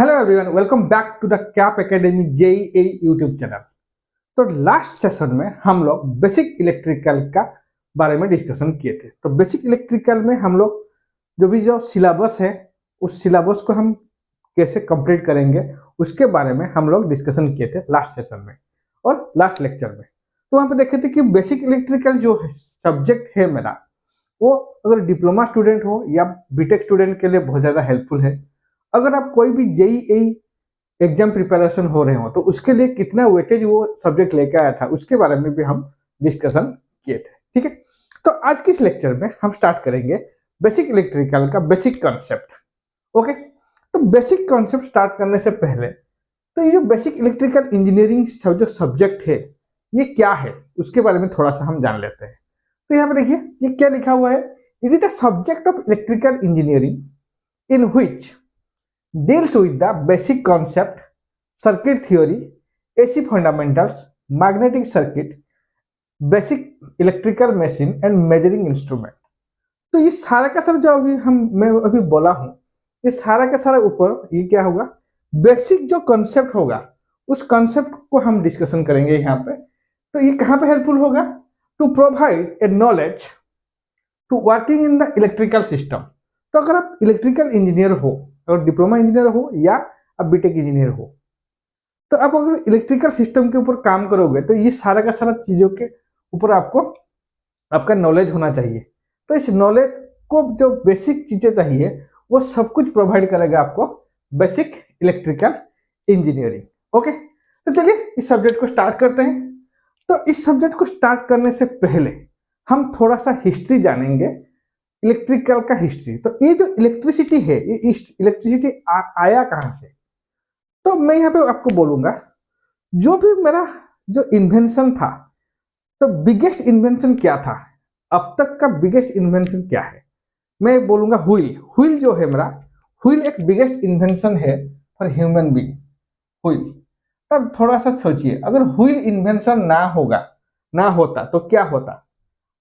Hello everyone, welcome back to the Cap Academy JEE YouTube channel. तो last session में हम लोग basic electrical का बारे में डिस्कशन किए थे। तो बेसिक इलेक्ट्रिकल में हम लोग जो सिलेबस है उस सिलेबस को हम कैसे कंप्लीट करेंगे उसके बारे में हम लोग डिस्कशन किए थे लास्ट सेशन में और लास्ट लेक्चर में। तो वहाँ पे देखे थे कि बेसिक इलेक्ट्रिकल जो सब्जेक्ट है मेरा, वो अगर डिप्लोमा स्टूडेंट हो या बीटेक स्टूडेंट के लिए बहुत ज़्यादा हेल्पफुल है। अगर आप कोई भी जेईई एग्जाम प्रिपरेशन हो रहे हो तो उसके लिए कितना वेटेज वो सब्जेक्ट लेके आया था उसके बारे में भी हम डिस्कशन किए थे। ठीक है, तो आज के इस लेक्चर में हम स्टार्ट करेंगे बेसिक इलेक्ट्रिकल का बेसिक कॉन्सेप्ट। ओके, तो बेसिक कॉन्सेप्ट स्टार्ट करने से पहले तो ये जो बेसिक इलेक्ट्रिकल इंजीनियरिंग जो सब्जेक्ट है ये क्या है उसके बारे में थोड़ा सा हम जान लेते हैं। तो यहाँ पे देखिए ये क्या लिखा हुआ है, it is the subject of electrical engineering in which deals with the basic concept, circuit theory, AC fundamentals, magnetic circuit, basic electrical machine and measuring instrument। तो ये सारा का सारा जो मैं अभी बोला हूँ, ये सारा का सारा ऊपर ये क्या होगा, बेसिक जो कॉन्सेप्ट होगा उस कॉन्सेप्ट को हम डिस्कशन करेंगे यहाँ पे। तो ये कहाँ पे हेल्पफुल होगा, to provide a knowledge to working in the electrical system. तो अगर आप इलेक्ट्रिकल इंजीनियर हो, अगर डिप्लोमा इंजीनियर हो या आप बीटेक इंजीनियर हो, तो आप अगर इलेक्ट्रिकल सिस्टम के ऊपर काम करोगे तो ये सारा का सारा चीजों के ऊपर आपको आपका नॉलेज होना चाहिए। तो इस नॉलेज को जो बेसिक चीजें चाहिए वो सब कुछ प्रोवाइड करेगा आपको बेसिक इलेक्ट्रिकल इंजीनियरिंग। ओके, तो चलिए इस सब्जेक्ट को स्टार्ट करते हैं। तो इस सब्जेक्ट को स्टार्ट करने से पहले हम थोड़ा सा हिस्ट्री जानेंगे, इलेक्ट्रिकल का हिस्ट्री। तो ये जो इलेक्ट्रिसिटी है ये इलेक्ट्रिसिटी आया कहां से, तो मैं यहाँ पे आपको बोलूंगा जो भी मेरा जो इन्वेंशन था, तो बिगेस्ट इन्वेंशन क्या था, अब तक का बिगेस्ट इन्वेंशन क्या है, मैं बोलूंगा व्हील। व्हील जो है मेरा, व्हील एक बिगेस्ट इन्वेंशन है फॉर ह्यूमन बीइंग, व्हील। तब थोड़ा सा सोचिए, अगर व्हील इन्वेंशन ना होता तो क्या होता,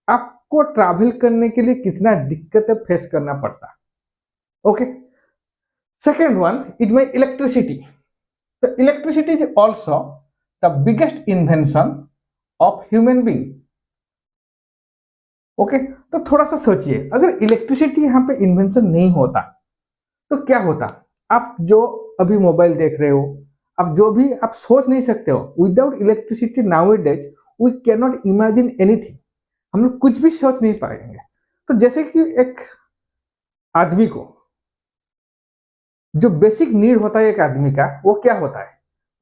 आपको ट्रैवल करने के लिए कितना दिक्कतें फेस करना पड़ता। Okay, second one is my electricity. तो electricity is also the biggest invention of human being. Okay, तो थोड़ा सा सोचिए, अगर इलेक्ट्रिसिटी यहाँ पे इन्वेंशन नहीं होता तो क्या होता। आप जो अभी मोबाइल देख रहे हो, आप जो भी आप सोच नहीं सकते हो, without electricity nowadays we can not imagine anything. हम लोग कुछ भी सोच नहीं पाएंगे। तो जैसे कि एक आदमी को जो बेसिक नीड होता है एक आदमी का, वो क्या होता है,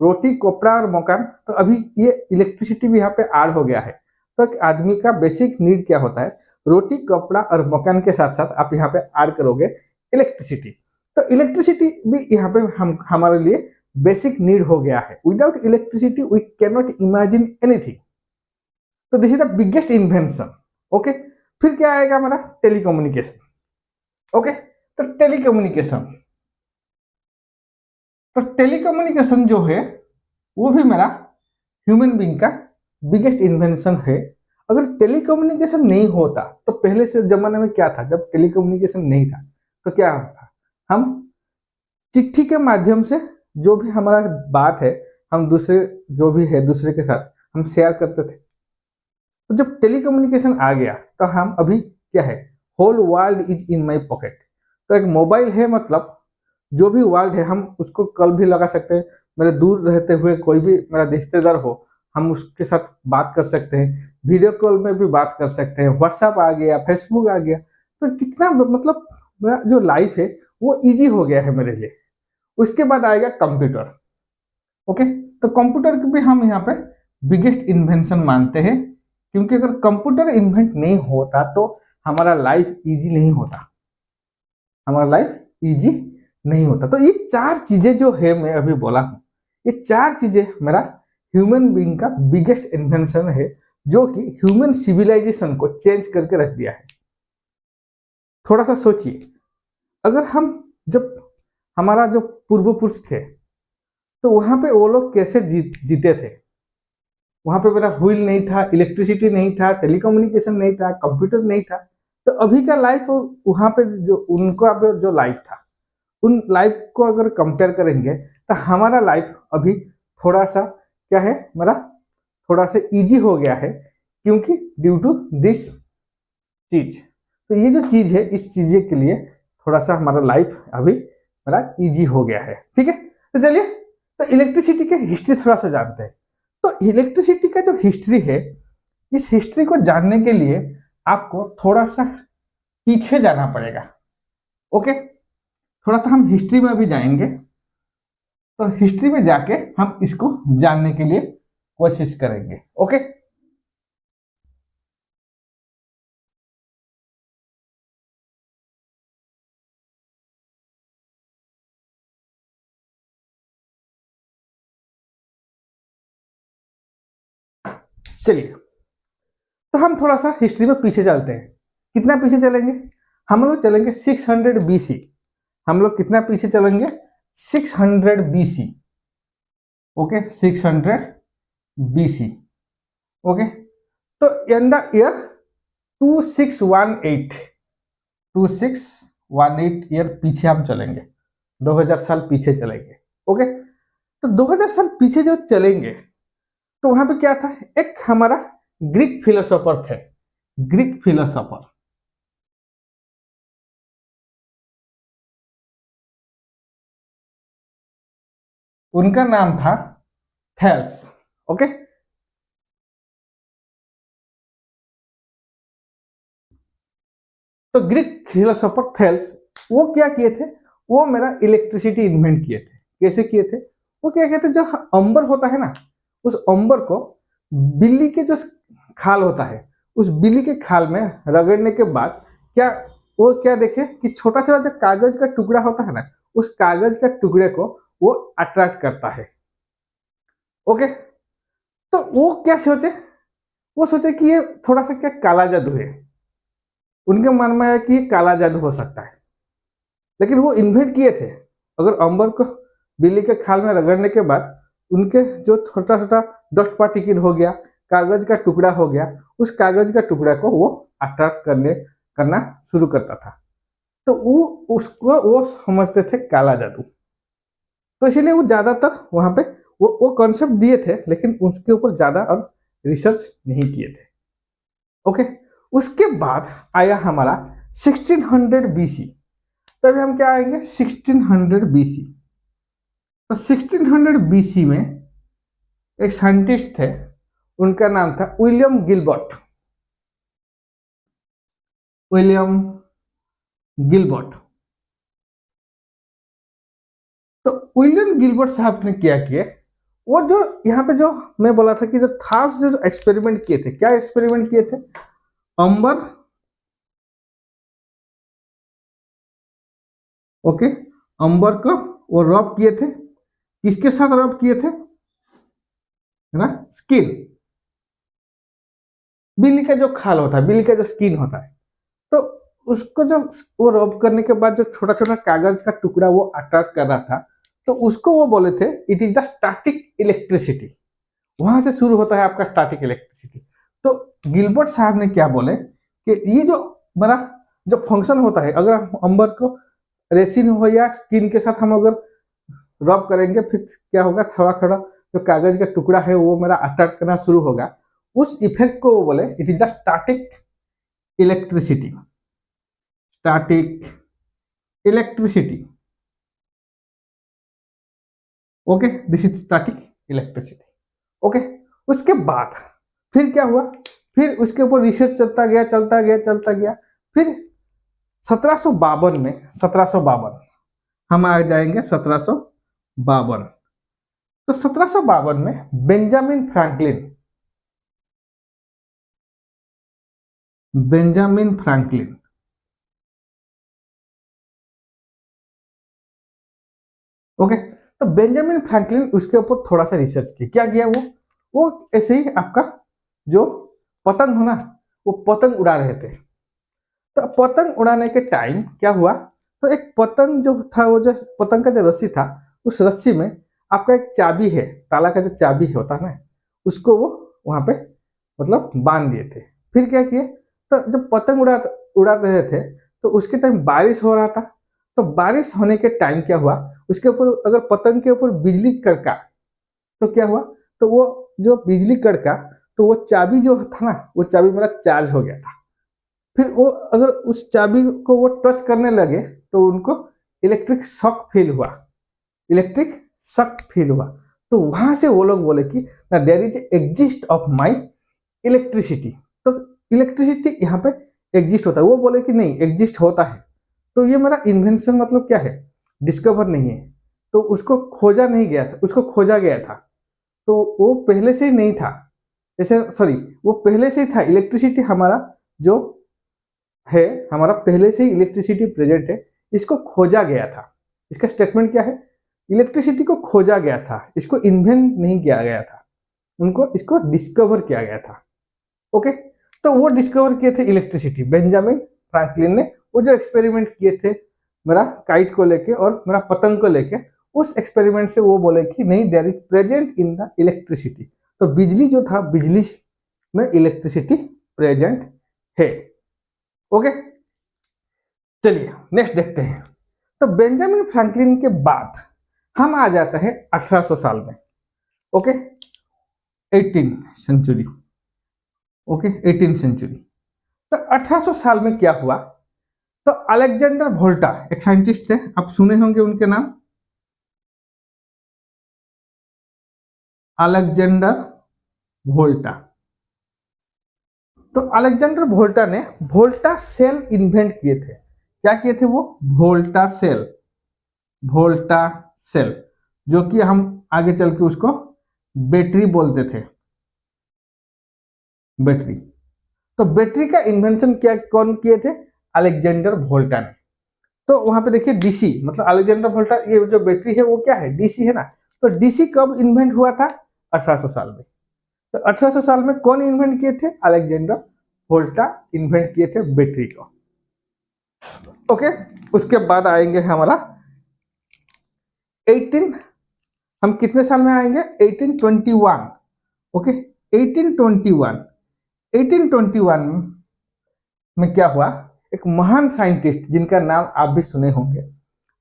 रोटी कपड़ा और मकान। तो अभी ये इलेक्ट्रिसिटी भी यहाँ पे ऐड हो गया है। तो एक आदमी का बेसिक नीड क्या होता है, रोटी कपड़ा और मकान के साथ साथ आप यहाँ पे ऐड करोगे इलेक्ट्रिसिटी। तो इलेक्ट्रिसिटी भी यहाँ पे हमारे लिए बेसिक नीड हो गया है। Without electricity we can not imagine anything. तो this is the biggest invention. Okay, फिर क्या आएगा हमारा, टेलीकम्युनिकेशन। ओके, तो टेलीकम्युनिकेशन जो है वो भी मेरा ह्यूमन बीइंग का बिगेस्ट इन्वेंशन है। अगर टेलीकम्युनिकेशन नहीं होता तो पहले से जमाने में क्या था, जब टेलीकम्युनिकेशन नहीं था तो क्या था, हम चिट्ठी के माध्यम से जो भी हमारा बात है हम दूसरे जो भी है दूसरे के साथ हम शेयर करते थे। तो जब टेलीकम्युनिकेशन आ गया तो हम अभी क्या है, whole world is in my pocket. तो एक मोबाइल है, मतलब जो भी वर्ल्ड है हम उसको कल भी लगा सकते हैं। मेरे दूर रहते हुए कोई भी मेरा रिश्तेदार हो, हम उसके साथ बात कर सकते हैं, वीडियो कॉल में भी बात कर सकते हैं, व्हाट्सएप आ गया, फेसबुक आ गया। तो कितना मतलब मेरा जो लाइफ है वो इजी हो गया है मेरे लिए। उसके बाद आएगा कंप्यूटर। ओके, तो कंप्यूटर को भी हम यहाँ पे बिगेस्ट इन्वेंशन मानते हैं, क्योंकि अगर कंप्यूटर इन्वेंट नहीं होता तो हमारा लाइफ इजी नहीं होता, हमारा लाइफ इजी नहीं होता। तो ये चार चीजें जो है मैं अभी बोला हूं, ये चार चीजें मेरा ह्यूमन बीइंग का बिगेस्ट इन्वेंशन है, जो कि ह्यूमन सिविलाइजेशन को चेंज करके रख दिया है। थोड़ा सा सोचिए, अगर हम जब हमारा जो पूर्व पुरुष थे तो वहां पे वो लोग कैसे जीते थे। वहां पे मेरा व्हील नहीं था, इलेक्ट्रिसिटी नहीं था, टेलीकम्युनिकेशन नहीं था, कंप्यूटर नहीं था। तो अभी का लाइफ और वहां पे जो उनका जो लाइफ था उन लाइफ को अगर कंपेयर करेंगे तो हमारा लाइफ अभी थोड़ा सा क्या है, मेरा थोड़ा सा इजी हो गया है, क्योंकि ड्यू टू दिस चीज। तो ये जो चीज है, इस चीज के लिए थोड़ा सा हमारा लाइफ अभी मेरा इजी हो गया है। ठीक है, तो चलिए, तो इलेक्ट्रिसिटी के हिस्ट्री थोड़ा सा जानते हैं। तो इलेक्ट्रिसिटी का जो हिस्ट्री है, इस हिस्ट्री को जानने के लिए आपको थोड़ा सा पीछे जाना पड़ेगा। ओके, थोड़ा सा हम हिस्ट्री में अभी जाएंगे, तो हिस्ट्री में जाके हम इसको जानने के लिए कोशिश करेंगे। ओके, चलिए, तो हम थोड़ा सा हिस्ट्री में पीछे चलते हैं। कितना पीछे चलेंगे? हम लोग चलेंगे 600 बीसी। हम लोग कितना पीछे चलेंगे? 600 बीसी। Okay, 600 BC. ओके, तो इन द ईयर 2618, 2618 ईयर पीछे हम चलेंगे, 2000 साल पीछे चलेंगे। ओके, तो 2000 साल पीछे जो चलेंगे, तो वहां पे क्या था? एक हमारा ग्रीक फिलोसोफर थे, ग्रीक फिलोसोफर। उनका नाम था थेल्स। ओके, तो ग्रीक फिलोसोफर थेल्स, वो क्या किए थे? वो मेरा इलेक्ट्रिसिटी इन्वेंट किए थे। कैसे किए थे? वो क्या कहते, जो अंबर होता है ना, उस अंबर को बिल्ली के जो खाल होता है, उस बिल्ली के खाल में रगड़ने के बाद क्या वो क्या देखे कि छोटा छोटा जो कागज का टुकड़ा होता है ना, उस कागज का टुकड़े को वो अट्रैक्ट करता है। ओके, तो वो क्या सोचे? वो सोचे कि ये थोड़ा सा क्या काला जादू है। उनके मन में है कि ये काला जादू हो सकता है, लेकिन वो इन्वेंट किए थे। अगर अंबर को बिल्ली के खाल में रगड़ने के बाद उनके जो छोटा छोटा डस्ट पार्टिकल हो गया, कागज का टुकड़ा हो गया, उस कागज का टुकड़ा को वो अट्रैक्ट करना शुरू करता था। तो वो उसको वो समझते थे काला जादू। तो इसीलिए वो ज्यादातर वहां पे वो कॉन्सेप्ट दिए थे, लेकिन उसके ऊपर ज्यादा और रिसर्च नहीं किए थे। ओके, उसके बाद आया हमारा 1600 बीसी। तभी हम क्या आएंगे? 1600 बीसी। तो 1600 बीसी में एक साइंटिस्ट थे, उनका नाम था विलियम गिलबर्ट। William Gilbert. तो विलियम गिलबर्ट साहब ने क्या किया? वो जो यहाँ पे जो मैं बोला था कि जो थार्स जो एक्सपेरिमेंट किए थे, क्या एक्सपेरिमेंट किए थे? अंबर। ओके, अंबर को वो रब किए थे। किसके साथ रब किए थे? है ना, स्किन। बिल्ली का जो खाल होता है, बिल्ली का जो स्किन होता है, तो उसको जब वो रब करने के बाद जो छोटा छोटा कागज का टुकड़ा वो अट्रैक्ट कर रहा था, तो उसको वो बोले थे it is the static electricity. वहां से शुरू होता है आपका स्टैटिक इलेक्ट्रिसिटी। तो गिलबर्ट साहब ने क्या बोले कि ये जो मेरा जो फंक्शन होता है, अगर हम अंबर को रेसिन हो या स्किन के साथ हम अगर रब करेंगे, फिर क्या होगा? थोड़ा थोड़ा जो कागज का टुकड़ा है वो मेरा अट्रैक्ट करना शुरू होगा। उस इफेक्ट को वो बोले it is the static electricity. Static electricity. Okay, this is static electricity. Okay, उसके बाद फिर क्या हुआ? फिर उसके ऊपर रिसर्च चलता गया, चलता गया, चलता गया। फिर 1752 में, 1752 हम आ जाएंगे 1752। तो 1752 में Benjamin Franklin, Benjamin Franklin. Okay, तो बेंजामिन फ्रैंकलिन उसके ऊपर थोड़ा सा रिसर्च किया। क्या किया वो ऐसे ही आपका जो पतंग हो ना, वो पतंग उड़ा रहे थे। तो पतंग उड़ाने के टाइम क्या हुआ? तो एक पतंग जो था, वो जो पतंग का जो रस्सी था, उस रस्सी में आपका एक चाबी है, ताला का जो चाबी होता है ना, उसको वो वहां पे मतलब बांध दिए थे। फिर क्या किए? तो जब पतंग उड़ा उड़ा रहे थे, तो उसके टाइम बारिश हो रहा था। तो बारिश होने के टाइम क्या हुआ, उसके ऊपर अगर पतंग के ऊपर बिजली कड़का तो क्या हुआ, तो वो जो बिजली कड़का तो वो चाबी जो था ना, वो चाबी मेरा चार्ज हो गया था। फिर वो अगर उस चाबी को वो टच करने लगे तो उनको इलेक्ट्रिक शॉक फील हुआ, इलेक्ट्रिक शॉक फील हुआ। तो वहां से वो लोग बोले कि ना there is exist of my electricity. तो इलेक्ट्रिसिटी यहाँ पे एग्जिस्ट होता है, वो बोले कि नहीं एग्जिस्ट होता है। तो ये मेरा इन्वेंशन मतलब क्या है, डिस्कवर नहीं है। तो उसको खोजा नहीं गया था, उसको खोजा गया था, तो वो पहले से ही नहीं था। जैसे सॉरी, वो पहले से ही था, इलेक्ट्रिसिटी हमारा जो है, हमारा पहले से ही इलेक्ट्रिसिटी प्रेजेंट है, इसको खोजा गया था। इसका स्टेटमेंट क्या है, इलेक्ट्रिसिटी को खोजा गया था, इसको इन्वेंट नहीं किया गया था, उनको इसको डिस्कवर किया गया था। ओके, तो वो डिस्कवर किए थे इलेक्ट्रिसिटी बेंजामिन फ्रैंकलिन ने। वो जो एक्सपेरिमेंट किए थे मेरा काइट को लेके और मेरा पतंग को लेके, उस एक्सपेरिमेंट से वो बोले कि नहीं there is present in the electricity. तो बिजली जो था, बिजली में इलेक्ट्रिसिटी प्रेजेंट है। ओके, चलिए नेक्स्ट देखते हैं। तो बेंजामिन फ्रैंकलिन के बाद हम आ जाते हैं 1800 साल में। Okay, 18 century. Okay, 18 century. तो 1800 साल में क्या हुआ, तो अलेक्जेंडर वोल्टा एक साइंटिस्ट थे, आप सुने होंगे उनके नाम, अलेक्जेंडर वोल्टा। तो अलेक्जेंडर वोल्टा ने वोल्टा सेल इन्वेंट किए थे। क्या किए थे वो, वोल्टा सेल, वोल्टा सेल, जो कि हम आगे चल के उसको बैटरी बोलते थे, बैटरी। तो बैटरी का इन्वेंशन क्या कौन किए थे, अलेक्जेंडर वोल्टा ने। तो वहां पे देखिए डीसी, मतलब अलेक्जेंडर वोल्टा, ये जो बैटरी है वो क्या है, डीसी है ना। तो डीसी कब इन्वेंट हुआ था, 1800 साल में। तो 1800 साल में कौन इन्वेंट किए थे, अलेक्जेंडर वोल्टा इन्वेंट किए थे बैटरी को। ओके, उसके बाद आएंगे हमारा 18, हम कितने साल में आएंगे, 1821। ओके, 1821, 1821 में क्या हुआ, एक महान साइंटिस्ट जिनका नाम आप भी सुने होंगे,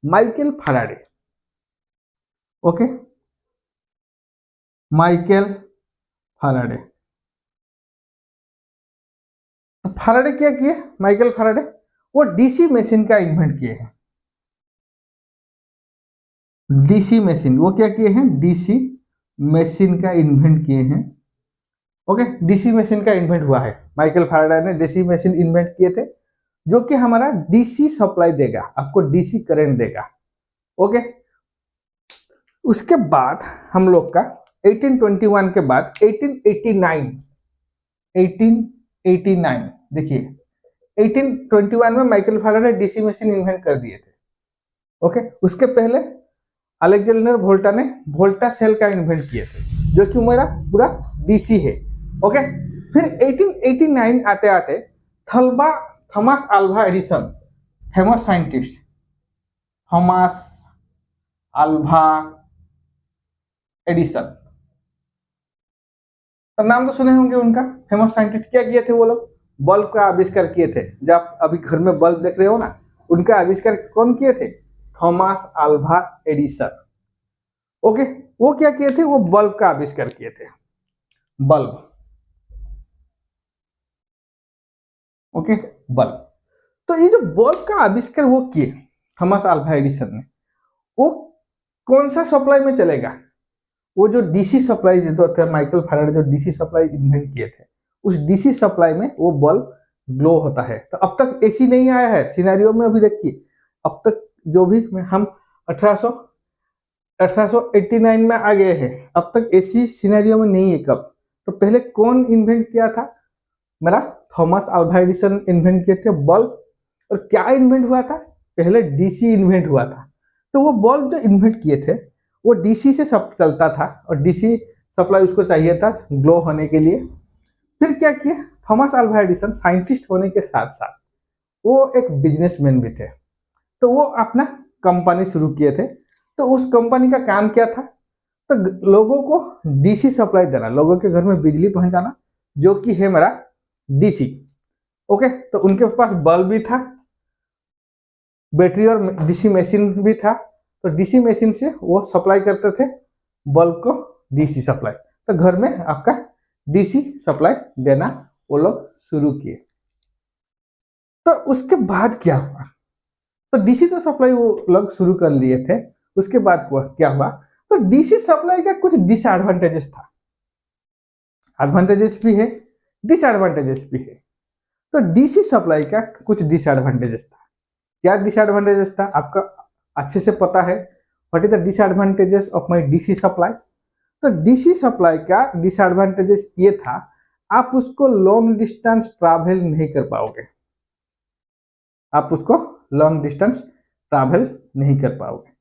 Michael Faraday. Okay, Michael Faraday. तो फैराडे क्या किए, माइकल फैराडे वो डीसी मशीन का इन्वेंट किए हैं। डीसी मशीन, वो क्या किए हैं, डीसी मशीन का इन्वेंट किए हैं। ओके, डीसी मशीन का इन्वेंट हुआ है, माइकल फैराडे ने डीसी मशीन इन्वेंट किए थे, जो कि हमारा डीसी सप्लाई देगा, आपको डीसी करंट देगा। ओके, उसके बाद हम लोग का 1821 के बाद 1889, 1889 देखिए, 1821 में Michael Faraday DC machine invent कर दिए थे। ओके, उसके पहले अलेक्जेंडर वोल्टा ने वोल्टा सेल का इन्वेंट किए थे, जो कि मेरा पूरा डीसी है। ओके, फिर 1889 आते आते Thomas Alva Edison, famous scientist Thomas Alva Edison, तो नाम तो सुने होंगे उनका, फेमस साइंटिस्ट। क्या किए थे वो लोग, बल्ब का आविष्कार किए थे। जब आप अभी घर में बल्ब देख रहे हो ना, उनका आविष्कार कौन किए थे, थॉमस अल्वा एडिसन। ओके, वो क्या किए थे, वो बल्ब का आविष्कार किए थे, बल्ब। Okay, bulb. तो ये जो बल्ब का आविष्कार वो किए थॉमस अल्वा एडिसन ने, वो कौन सा सप्लाई में चलेगा, वो जो डीसी सप्लाई जो थे, माइकल फैराडे जो डीसी सप्लाई इन्वेंट किए थे, उस डीसी सप्लाई में वो बल्ब ग्लो होता है। तो अब तक एसी नहीं आया है सिनेरियो में, अभी देखिए अब तक जो भी हम 1889 में आ गए हैं, अब तक एसी सिनेरियो में नहीं है। कब, तो पहले कौन इन्वेंट किया था, मेरा थॉमस अल्वा एडिसन इन्वेंट किए थे बल्ब। और क्या इन्वेंट हुआ था, पहले डीसी इन्वेंट हुआ था। तो वो बल्ब जो इन्वेंट किए थे वो डीसी से सब चलता था, और डीसी सप्लाई उसको चाहिए था ग्लो होने के लिए। फिर क्या किया, थॉमस अल्वा एडिसन साइंटिस्ट होने के साथ साथ वो एक बिजनेसमैन भी थे। तो वो अपना कंपनी शुरू किए थे। तो उस कंपनी का काम क्या था, तो लोगों को डीसी सप्लाई देना, लोगों के घर में बिजली पहुंचाना, जो कि है मेरा डीसी। ओके, तो उनके पास बल्ब भी था, बैटरी और डीसी मशीन भी था। तो डीसी मशीन से वो सप्लाई करते थे बल्ब को डीसी सप्लाई। तो घर में आपका डीसी सप्लाई देना वो लोग शुरू किए। तो उसके बाद क्या हुआ, तो डीसी तो सप्लाई वो लोग शुरू कर लिए थे। उसके बाद क्या हुआ, तो डीसी सप्लाई का कुछ डिसएडवांटेजेस था, एडवांटेजेस भी है, डिसएडवांटेजेस भी है। तो डीसी सप्लाई का कुछ डिसएडवांटेजेस था। क्या डिसएडवांटेजेस था आपका अच्छे से पता है, what is the disadvantages of my DC supply. तो डीसी सप्लाई का डिसएडवांटेजेस ये था, आप उसको लॉन्ग डिस्टेंस ट्रैवल नहीं कर पाओगे, आप उसको लॉन्ग डिस्टेंस ट्रैवल नहीं कर पाओगे।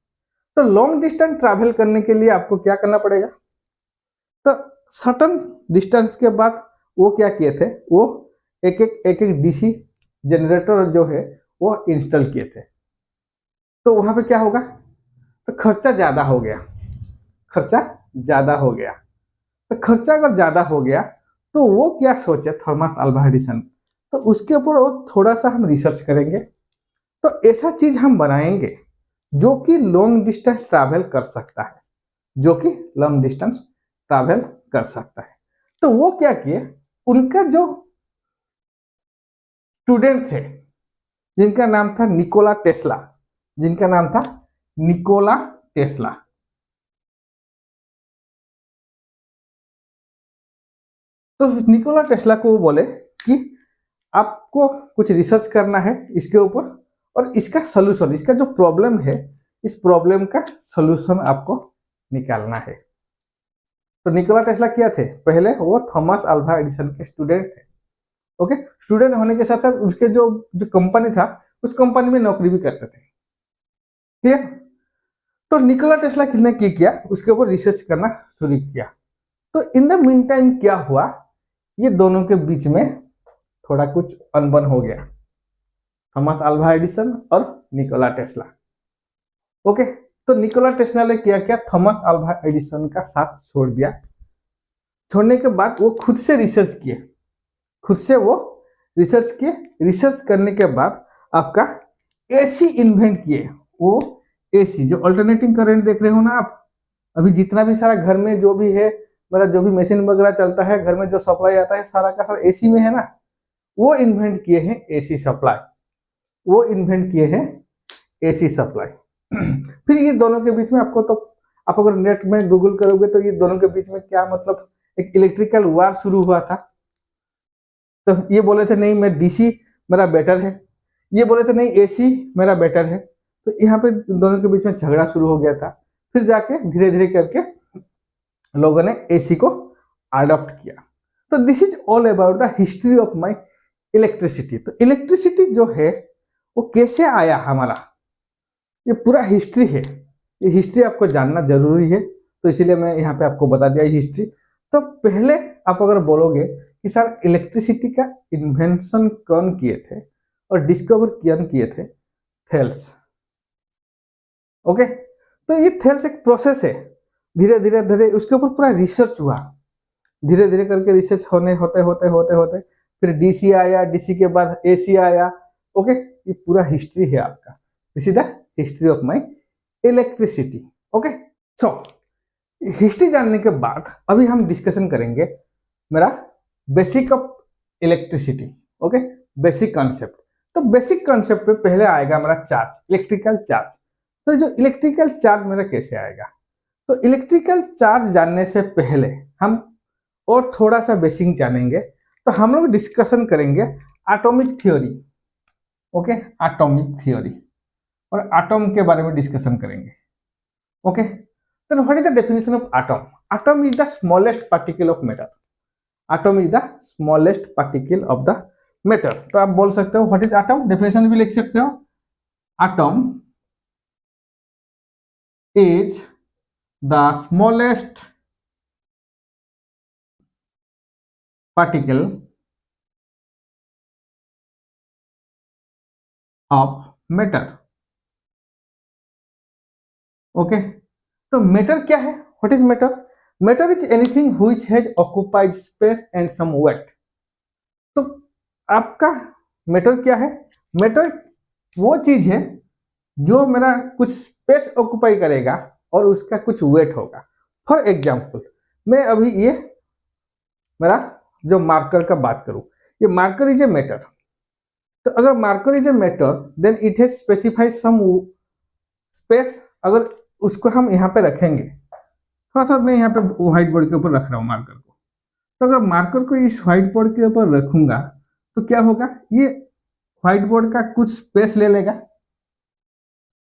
तो लॉन्ग डिस्टेंस ट्रैवल करने के लिए आपको क्या करना पड़ेगा, तो सर्टन डिस्टेंस के बाद वो क्या किए थे, वो एक डीसी जनरेटर जो है वो इंस्टॉल किए थे। तो वहां पे क्या होगा, तो खर्चा ज्यादा हो गया, खर्चा ज्यादा हो गया। तो खर्चा अगर ज्यादा हो गया तो वो क्या सोचे थॉमस अल्वा एडिसन, तो उसके ऊपर वो थोड़ा सा हम रिसर्च करेंगे। तो ऐसा चीज हम बनाएंगे जो कि लॉन्ग डिस्टेंस ट्रैवल कर सकता है, जो कि लॉन्ग डिस्टेंस ट्रैवल कर सकता है। तो वो क्या किए, उनका जो स्टूडेंट थे जिनका नाम था निकोला टेस्ला, जिनका नाम था निकोला टेस्ला। तो निकोला टेस्ला को वो बोले कि आपको कुछ रिसर्च करना है इसके ऊपर और इसका सलूशन, इसका जो प्रॉब्लम है इस प्रॉब्लम का सलूशन आपको निकालना है। तो निकोला टेस्ला क्या थे, पहले वो थॉमस अल्वा एडिसन के स्टूडेंट थे। ओके, स्टूडेंट होने के साथ साथ उसके जो जो कंपनी था उस कंपनी में नौकरी भी करते थे। क्लियर। तो निकोला टेस्ला किसने किया, उसके ऊपर रिसर्च करना शुरू किया। तो इन द मीन टाइम क्या हुआ, ये दोनों के बीच में थोड़ा कुछ अनबन हो गया, थॉमस अल्वा एडिसन और निकोला टेस्ला। ओके, तो निकोला टेस्ला ने क्या किया, थॉमस अल्वा एडिसन का साथ छोड़ दिया। छोड़ने के बाद वो खुद से रिसर्च किए, खुद से वो रिसर्च किए। रिसर्च करने के बाद आपका एसी इन्वेंट किए। वो एसी जो अल्टरनेटिंग करंट देख रहे हो ना आप, अभी जितना भी सारा घर में जो भी है, मेरा जो भी मशीन वगैरह चलता है घर में, जो सप्लाई आता है सारा का सारा एसी में है ना, वो इन्वेंट किए हैं एसी सप्लाई, वो इन्वेंट किए हैं एसी सप्लाई। फिर ये दोनों के बीच में आपको, तो आप अगर नेट में गूगल करोगे तो ये दोनों के बीच में क्या मतलब एक इलेक्ट्रिकल वार शुरू हुआ था। तो ये बोले थे नहीं मैं डीसी मेरा बेटर है, ये बोले थे नहीं एसी मेरा बेटर है। तो यहाँ पे दोनों के बीच में झगड़ा शुरू हो गया था। फिर जाके धीरे धीरे करके लोगों ने एसी को अडॉप्ट किया। तो this is all about the history of my electricity. तो इलेक्ट्रिसिटी जो है वो कैसे आया हमारा, ये पूरा हिस्ट्री है, ये हिस्ट्री आपको जानना जरूरी है। तो इसीलिए मैं यहाँ पे आपको बता दिया हिस्ट्री। तो पहले आप अगर बोलोगे कि सर इलेक्ट्रिसिटी का इन्वेंशन कौन किए थे और डिस्कवर कौन किए थे, थेल्स। ओके, तो ये थेल्स एक प्रोसेस है, धीरे धीरे धीरे उसके ऊपर पूरा रिसर्च हुआ, धीरे धीरे करके रिसर्च होने होते होते होते होते फिर डीसी आया, डीसी के बाद एसी आया। ओके, ये पूरा हिस्ट्री है आपका, this is the history of my electricity. Okay, so history जानने के बाद अभी हम डिस्कशन करेंगे मेरा basic of electricity. Okay, basic concept. तो बेसिक कॉन्सेप्ट पे पहले आएगा मेरा चार्ज, इलेक्ट्रिकल चार्ज। तो जो इलेक्ट्रिकल चार्ज मेरा कैसे आएगा, तो इलेक्ट्रिकल चार्ज जानने से पहले हम और थोड़ा सा बेसिक जानेंगे। तो हम लोग डिस्कशन करेंगे atomic theory. Okay, atomic theory और एटॉम के बारे में डिस्कशन करेंगे। Okay, then what is the definition of atom? Atom is the smallest particle of matter. Atom is the smallest particle of the matter. तो आप बोल सकते हो what is atom, definition भी लिख सकते हो, atom is the smallest particle of matter. Okay, तो मैटर क्या है, what is matter? Matter is anything which has occupied space and some weight. तो आपका मैटर क्या है, मैटर वो चीज है जो मेरा कुछ स्पेस ऑक्यूपाई करेगा और उसका कुछ वेट होगा। फॉर एग्जाम्पल मैं अभी ये मेरा जो मार्कर का बात करूं, ये मार्कर इज ए मैटर। तो अगर marker is a matter then it has specified some space. अगर उसको हम यहाँ पे रखेंगे, थोड़ा सा मैं यहाँ पे व्हाइट बोर्ड के ऊपर रख रहा हूँ मार्कर को। तो अगर मार्कर को इस व्हाइट बोर्ड के ऊपर रखूंगा तो क्या होगा, ये व्हाइट बोर्ड का कुछ स्पेस ले लेगा,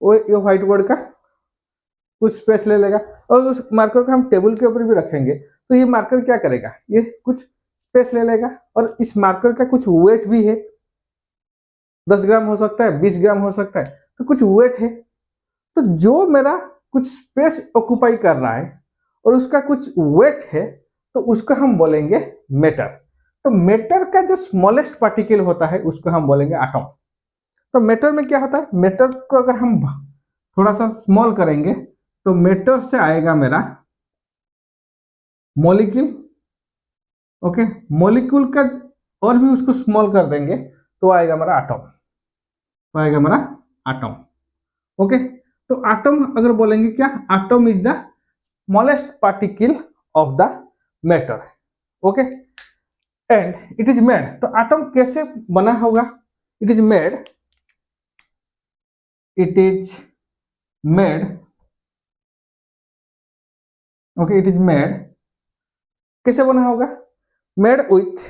वो ये व्हाइट बोर्ड का कुछ स्पेस ले लेगा। और उस मार्कर को हम टेबल के ऊपर भी रखेंगे तो ये मार्कर क्या करेगा, ये कुछ स्पेस ले लेगा। और इस मार्कर का कुछ वेट भी है, 10 ग्राम हो सकता है, 20 ग्राम हो सकता है, तो कुछ वेट है। तो जो मेरा कुछ स्पेस ऑक्यूपाई कर रहा है और उसका कुछ वेट है, तो उसको हम बोलेंगे मैटर। तो मैटर का जो स्मॉलेस्ट पार्टिकल होता है उसको हम बोलेंगे एटम। तो मैटर में क्या होता है, मैटर को अगर हम थोड़ा सा स्मॉल करेंगे तो मैटर से आएगा मेरा मॉलिक्यूल। ओके, मॉलिक्यूल का और भी उसको स्मॉल कर देंगे तो आएगा मेरा एटम, तो आएगा मेरा एटम। ओके, तो एटम अगर बोलेंगे क्या, atom is the smallest particle of the matter. Okay, and it is made. तो एटम कैसे बना होगा, it is made, it is made, okay, it is made, कैसे बना होगा, made with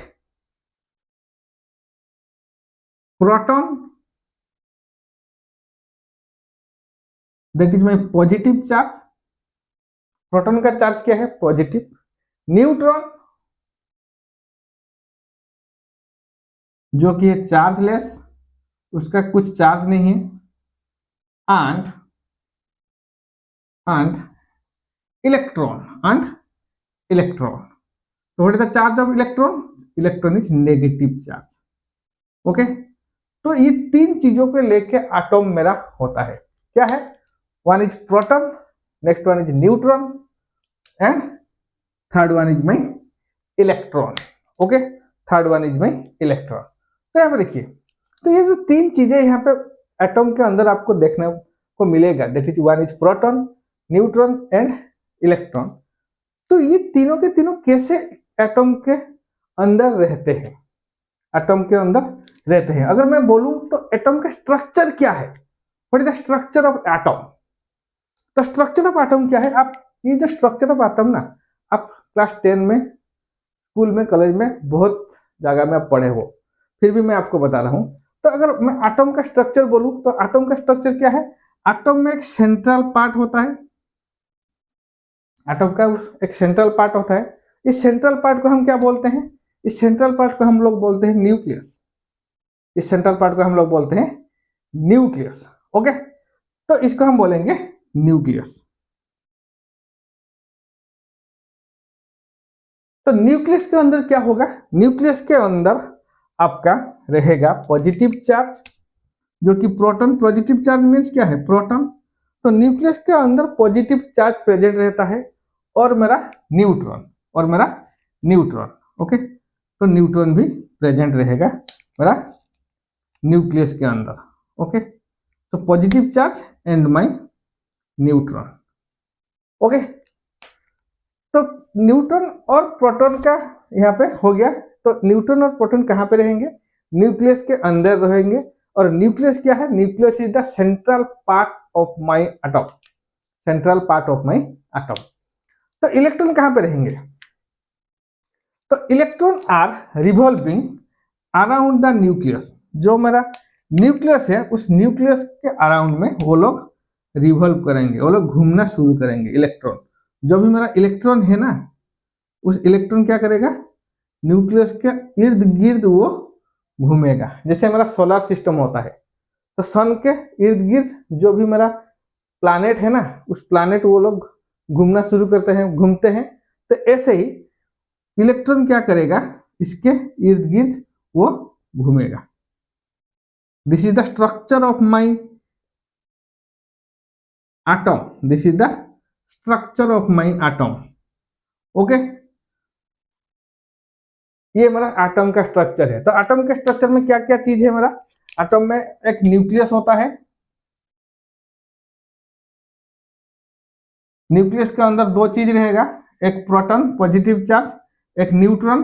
proton that is my positive charge. Proton का charge क्या है, पॉजिटिव। न्यूट्रॉन जो कि है चार्जलेस, उसका कुछ चार्ज नहीं है। एंड इलेक्ट्रॉन, तो what is the charge of electron, electron is negative charge. Okay, तो ये तीन चीजों को लेके एटॉम मेरा होता है। क्या है, one is proton, next one is neutron and third one is my electron. Okay, third one is my electron. तो यहाँ पे देखिए, तो ये जो तीन चीजें यहाँ पे एटॉम के अंदर आपको देखने को मिलेगा, that is one is proton, neutron and electron. तो ये तीनों के तीनों कैसे एटॉम के अंदर रहते हैं, एटॉम के अंदर रहते हैं। अगर मैं बोलूं तो एटॉम का स्ट्रक्चर क्या है, what is the structure of atom. तो स्ट्रक्चर ऑफ एटॉम क्या है, आप ये जो स्ट्रक्चर ऑफ एटॉम ना, आप क्लास 10 में, स्कूल में, कॉलेज में बहुत जगह में आप पढ़े हो, फिर भी मैं आपको बता रहा हूं। तो अगर मैं एटॉम का स्ट्रक्चर बोलूं तो एटॉम का स्ट्रक्चर क्या है, एटॉम में एक सेंट्रल पार्ट होता है, एटॉम का एक सेंट्रल पार्ट होता है। इस सेंट्रल पार्ट को हम क्या बोलते हैं, इस सेंट्रल पार्ट को हम लोग बोलते हैं न्यूक्लियस। इस सेंट्रल पार्ट को हम लोग बोलते हैं न्यूक्लियस। ओके, तो इसको हम बोलेंगे न्यूक्लियस। तो न्यूक्लियस के अंदर क्या होगा, न्यूक्लियस के अंदर आपका रहेगा पॉजिटिव चार्ज, जो कि प्रोटॉन। पॉजिटिव चार्ज मीन्स क्या है, प्रोटॉन। तो न्यूक्लियस के अंदर पॉजिटिव चार्ज प्रेजेंट रहता है और मेरा न्यूट्रॉन, और मेरा न्यूट्रॉन। ओके, तो न्यूट्रॉन भी प्रेजेंट रहेगा मेरा न्यूक्लियस के अंदर। ओके, तो positive charge and my neutron. Okay, तो न्यूट्रॉन और प्रोटॉन का यहाँ पे हो गया। तो न्यूट्रॉन और प्रोटॉन कहाँ पे रहेंगे, न्यूक्लियस के अंदर रहेंगे। और न्यूक्लियस क्या है, nucleus is the central part of my atom, central part of my atom. तो इलेक्ट्रॉन कहाँ पे रहेंगे, तो electron are revolving around the nucleus. जो मेरा न्यूक्लियस है उस न्यूक्लियस के अराउंड में वो लोग रिवॉल्व करेंगे, वो लोग घूमना शुरू करेंगे। इलेक्ट्रॉन, जो भी मेरा इलेक्ट्रॉन है ना, उस इलेक्ट्रॉन क्या करेगा, न्यूक्लियस के इर्द गिर्द वो घूमेगा। जैसे मेरा सोलर सिस्टम होता है, तो सन के इर्द गिर्द जो भी मेरा प्लैनेट है ना, उस प्लैनेट वो लोग घूमना शुरू करते हैं, घूमते हैं। तो ऐसे ही इलेक्ट्रॉन क्या करेगा, इसके इर्द गिर्द वो घूमेगा। This is the structure of my atom, this is the structure of my atom. Okay, ये मेरा एटम का स्ट्रक्चर है। तो एटम के स्ट्रक्चर में क्या क्या चीज है मेरा, एटम में एक न्यूक्लियस होता है, न्यूक्लियस के अंदर दो चीज रहेगा, एक प्रोटॉन पॉजिटिव चार्ज, एक न्यूट्रॉन,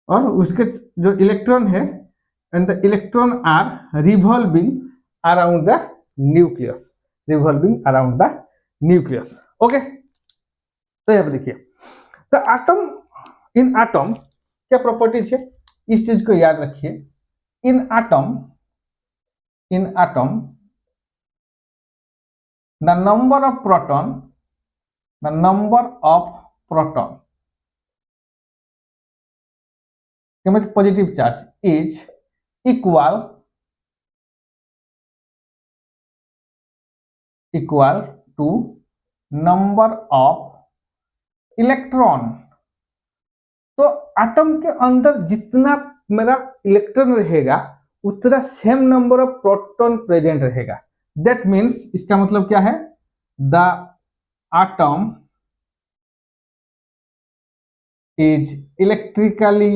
और उसके जो इलेक्ट्रॉन है, and the electron are revolving around the nucleus, revolving around the nucleus. Okay, तो यहाँ पे देखिए, द एटम, इन एटम क्या प्रॉपर्टीज है, इस चीज को याद रखिए। In atom the number of proton, the number of proton with positive charge is equal to number of electron. तो एटम के अंदर जितना मेरा इलेक्ट्रॉन रहेगा उतना same number of proton present रहेगा। दैट मीन्स, इसका मतलब क्या है, the atom is electrically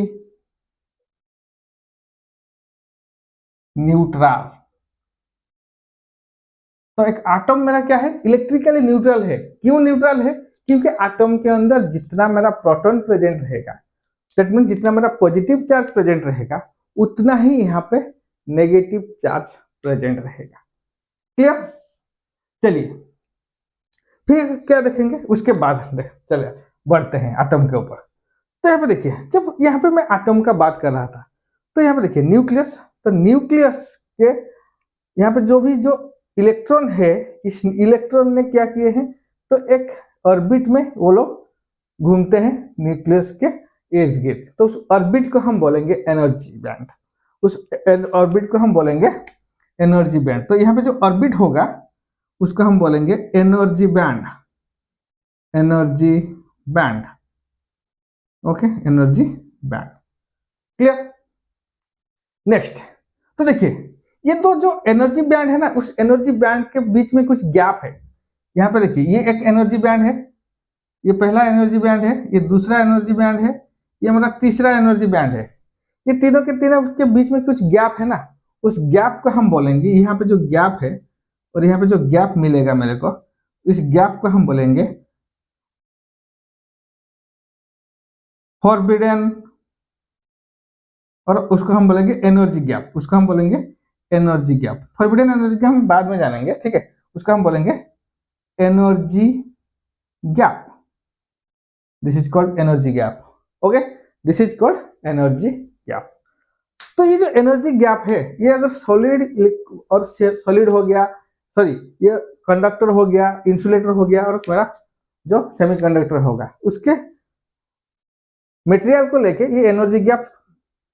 neutral. तो एक एटम मेरा क्या है, इलेक्ट्रिकली न्यूट्रल है। क्यों न्यूट्रल है? क्योंकि एटम के अंदर जितना मेरा प्रोटॉन प्रेजेंट रहेगा, दैट मीन जितना मेरा पॉजिटिव चार्ज प्रेजेंट रहेगा उतना ही यहाँ पे नेगेटिव चार्ज प्रेजेंट रहेगा। क्लियर? चलिए फिर क्या देखेंगे उसके बाद, चलिए बढ़ते हैं एटम के ऊपर। तो यहाँ पे देखिए, जब यहाँ पे मैं एटम का बात कर रहा था, तो यहाँ पे देखिए न्यूक्लियस, तो न्यूक्लियस के यहाँ पे जो भी जो इलेक्ट्रॉन है, इस इलेक्ट्रॉन ने क्या किए हैं, तो एक ऑर्बिट में वो लोग घूमते हैं न्यूक्लियस के इर्द गिर्द। तो उस ऑर्बिट को हम बोलेंगे एनर्जी बैंड, उस ऑर्बिट को हम बोलेंगे एनर्जी बैंड। तो यहाँ पे जो ऑर्बिट होगा उसको हम बोलेंगे energy band, energy band. Okay, energy band. Clear? Next, तो देखिए ये तो जो एनर्जी बैंड है ना, उस एनर्जी बैंड के बीच में कुछ गैप है। यहाँ पे देखिए, ये एक एनर्जी बैंड है, ये पहला एनर्जी बैंड है, ये दूसरा एनर्जी बैंड है, ये मतलब तीसरा एनर्जी बैंड है। ये तीनों के बीच में कुछ गैप है ना, उस गैप को हम बोलेंगे, यहाँ पे जो गैप है और यहाँ पे जो गैप मिलेगा मेरे को, इस गैप को हम बोलेंगे फॉरबिडन, और उसको हम बोलेंगे एनर्जी गैप, उसको हम बोलेंगे energy gap. Forbidden energy gap हम बाद में जानेंगे, ठीक है, उसको हम बोलेंगे energy gap. This is called energy gap. Okay, this is called energy gap. तो ये जो एनर्जी गैप है, ये अगर सॉलिड और सॉलिड हो गया, सॉरी ये कंडक्टर हो गया, इंसुलेटर हो गया, और मेरा जो सेमीकंडक्टर होगा, उसके मटेरियल को लेके ये एनर्जी गैप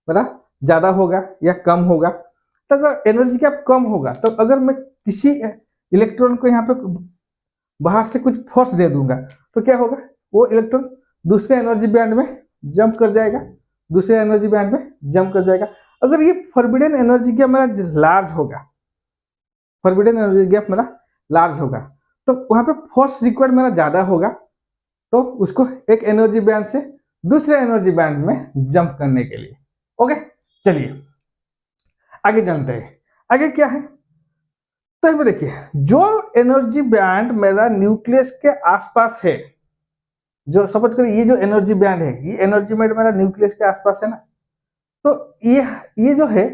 मेरा ज्यादा होगा या कम होगा। तो अगर एनर्जी गैप कम होगा, तो अगर मैं किसी इलेक्ट्रॉन को यहाँ पे बाहर से कुछ फोर्स दे दूंगा, तो क्या होगा, वो इलेक्ट्रॉन दूसरे एनर्जी बैंड में जंप कर जाएगा, दूसरे एनर्जी बैंड में जंप कर जाएगा। अगर ये फॉरबिडन एनर्जी गैप मेरा लार्ज होगा, फॉरबिडन एनर्जी गैप मेरा लार्ज होगा, तो वहां पे फोर्स रिक्वायर्ड मेरा ज्यादा होगा, तो उसको एक एनर्जी बैंड से दूसरे एनर्जी बैंड में जंप करने के लिए। ओके, चलिए आगे जानते हैं, आगे क्या है। तो इसमें देखिए, जो एनर्जी बैंड मेरा न्यूक्लियस के आसपास है, जो सपोज करिए ये जो एनर्जी बैंड है, ये एनर्जी बैंड मेरा न्यूक्लियस के आसपास है ना, तो ये जो है,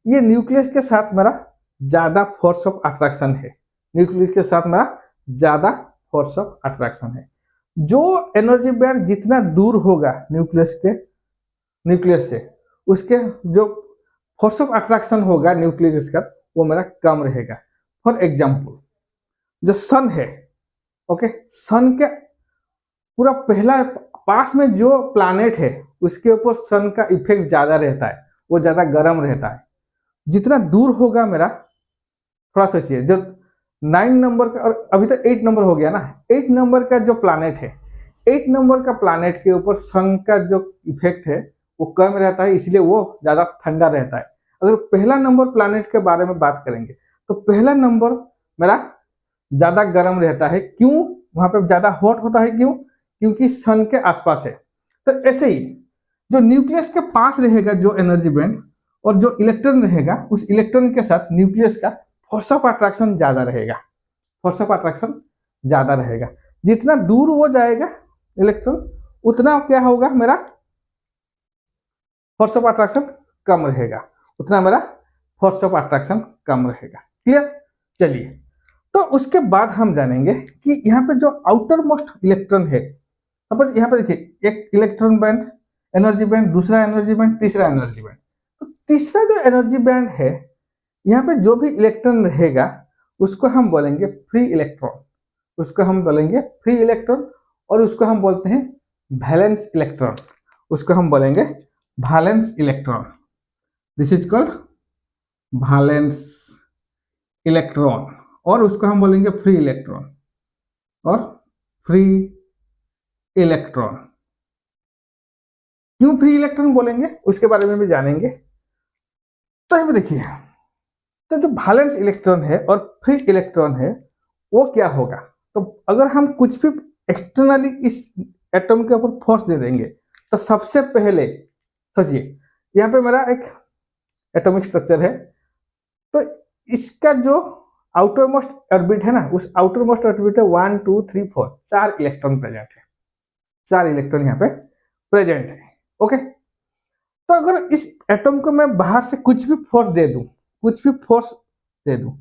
ये न्यूक्लियस के साथ मेरा ज्यादा फोर्स ऑफ अट्रैक्शन है, न्यूक्लियस के साथ मेरा ज्यादा फोर्स ऑफ अट्रैक्शन है। जो एनर्जी बैंड जितना दूर होगा न्यूक्लियस से, उसके जो फोर्स ऑफ अट्रैक्शन होगा न्यूक्लियस का, वो मेरा कम रहेगा। फॉर एग्जाम्पल, जो सन है, ओके, सन के पूरा पहला पास में जो प्लैनेट है, उसके ऊपर सन का इफेक्ट ज्यादा रहता है, वो ज्यादा गर्म रहता है। जितना दूर होगा मेरा, थोड़ा सोचिए, जो 9 नंबर का, और अभी तो 8 नंबर हो गया ना, 8 नंबर का जो प्लैनेट है, 8 नंबर का प्लैनेट के ऊपर सन का जो इफेक्ट है वो कम रहता है, इसलिए वो ज्यादा ठंडा रहता है। अगर पहला नंबर प्लैनेट के बारे में बात करेंगे, तो पहला नंबर मेरा ज्यादा गर्म रहता है। क्यों? वहां पे ज्यादा हॉट होता है, क्यों? क्योंकि सन के आसपास है। तो ऐसे ही जो न्यूक्लियस के पास रहेगा जो एनर्जी बैंड, और जो इलेक्ट्रॉन रहेगा, उस इलेक्ट्रॉन के साथ न्यूक्लियस का फोर्स ऑफ अट्रैक्शन ज्यादा रहेगा, फोर्स ऑफ अट्रैक्शन ज्यादा रहेगा। जितना दूर वो जाएगा इलेक्ट्रॉन, उतना क्या होगा, मेरा फोर्स ऑफ अट्रैक्शन कम रहेगा, उतना मेरा फोर्स ऑफ अट्रैक्शन कम रहेगा। क्लियर? चलिए, तो उसके बाद हम जानेंगे कि यहाँ पे जो आउटर मोस्ट इलेक्ट्रॉन है, सपोज यहाँ पे देखिए एक इलेक्ट्रॉन बैंड, एनर्जी बैंड, दूसरा एनर्जी बैंड, तीसरा एनर्जी बैंड। तो तीसरा जो एनर्जी बैंड है, यहाँ पे जो भी इलेक्ट्रॉन रहेगा उसको हम बोलेंगे फ्री इलेक्ट्रॉन, उसको हम बोलेंगे फ्री इलेक्ट्रॉन, और उसको हम बोलते हैं वैलेंस इलेक्ट्रॉन, उसको हम बोलेंगे valence electron. This is called valence electron, और उसको हम बोलेंगे फ्री इलेक्ट्रॉन और फ्री इलेक्ट्रॉन। क्यों फ्री इलेक्ट्रॉन बोलेंगे उसके बारे में भी जानेंगे। तो यहाँ पे देखिए, तो जो वैलेंस इलेक्ट्रॉन है और फ्री इलेक्ट्रॉन है वो क्या होगा, तो अगर हम कुछ भी एक्सटर्नली इस एटम के ऊपर फोर्स दे देंगे, तो सबसे पहले सोचिए यहाँ पे मेरा एक एटॉमिक स्ट्रक्चर है, तो इसका जो आउटर मोस्ट ऑर्बिट है ना, उस आउटर मोस्ट ऑर्बिट है 1 2 3 4, 4 इलेक्ट्रॉन प्रेजेंट है, 4 इलेक्ट्रॉन यहाँ पे प्रेजेंट है। ओके, तो अगर इस एटम को मैं बाहर से कुछ भी फोर्स दे दूं, कुछ भी फोर्स दे दूं,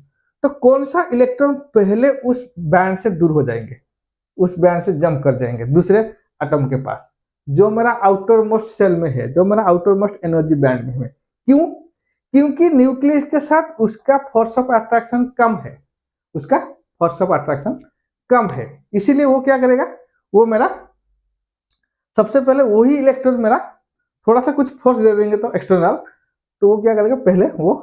तो कौन सा इलेक्ट्रॉन पहले उस बैंड से दूर हो जाएंगे, उस बैंड से जंप कर जाएंगे दूसरे एटम के पास, जो मेरा आउटर मोस्ट सेल में है, जो मेरा आउटर मोस्ट एनर्जी बैंड में है। क्यों? क्योंकि न्यूक्लियस के साथ उसका फोर्स ऑफ अट्रैक्शन कम है, उसका फोर्स ऑफ अट्रैक्शन कम है, इसीलिए वो क्या करेगा, वो मेरा सबसे पहले वही इलेक्ट्रॉन मेरा थोड़ा सा कुछ फोर्स दे देंगे तो एक्सटर्नल, तो वो क्या करेगा, पहले वो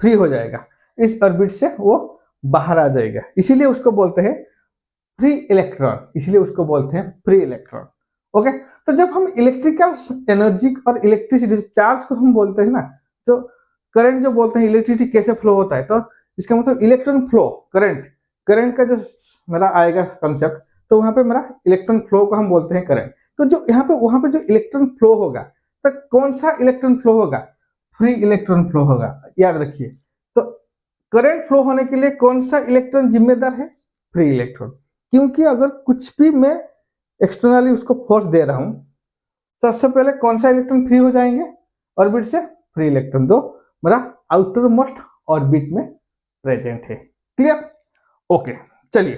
फ्री हो जाएगा, इस ऑर्बिट से वो बाहर आ जाएगा, इसीलिए उसको बोलते हैं फ्री इलेक्ट्रॉन, इसलिए उसको बोलते हैं फ्री इलेक्ट्रॉन। ओके, तो जब हम इलेक्ट्रिकल एनर्जी और इलेक्ट्रिसिटी चार्ज को हम बोलते हैं ना, तो करंट जो बोलते हैं इलेक्ट्रिसिटी कैसे फ्लो होता है, तो इसका मतलब इलेक्ट्रॉन फ्लो, करंट, करंट का जो मेरा आएगा कंसेप्ट, तो वहां पे मेरा इलेक्ट्रॉन फ्लो को हम बोलते हैं करंट। तो जो यहाँ पे वहां पे जो इलेक्ट्रॉन फ्लो होगा, तो कौन सा इलेक्ट्रॉन फ्लो होगा, फ्री इलेक्ट्रॉन फ्लो होगा। याद रखिए, तो करंट फ्लो होने के लिए कौन सा इलेक्ट्रॉन जिम्मेदार है, फ्री इलेक्ट्रॉन। क्योंकि अगर कुछ भी मैं एक्सटर्नली उसको फोर्स दे रहा हूं, सबसे पहले कौन सा इलेक्ट्रॉन फ्री हो जाएंगे ऑर्बिट से, फ्री इलेक्ट्रॉन, तो मेरा आउटर मोस्ट ऑर्बिट में प्रेजेंट है। क्लियर? ओके, चलिए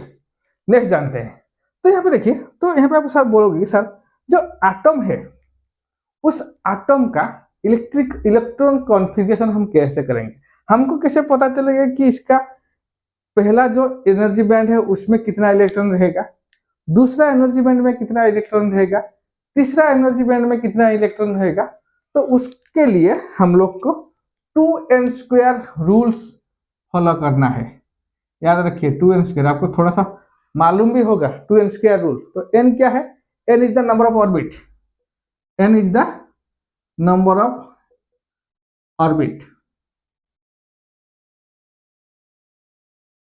नेक्स्ट जानते हैं। तो यहाँ पे देखिए, तो यहाँ पे आप सर बोलोगे कि सर जो एटम है, उस एटम का इलेक्ट्रॉन कॉन्फ़िगरेशन हम कैसे करेंगे, हमको कैसे पता चलेगा कि इसका पहला जो एनर्जी बैंड है उसमें कितना इलेक्ट्रॉन रहेगा, दूसरा एनर्जी बैंड में कितना इलेक्ट्रॉन रहेगा, तीसरा एनर्जी बैंड में कितना इलेक्ट्रॉन रहेगा। तो उसके लिए हम लोग को 2n² रूल्स फॉलो करना है। याद रखिए 2n², आपको थोड़ा सा मालूम भी होगा 2n² रूल। तो n क्या है, n is the number of orbit, n is the number of orbit,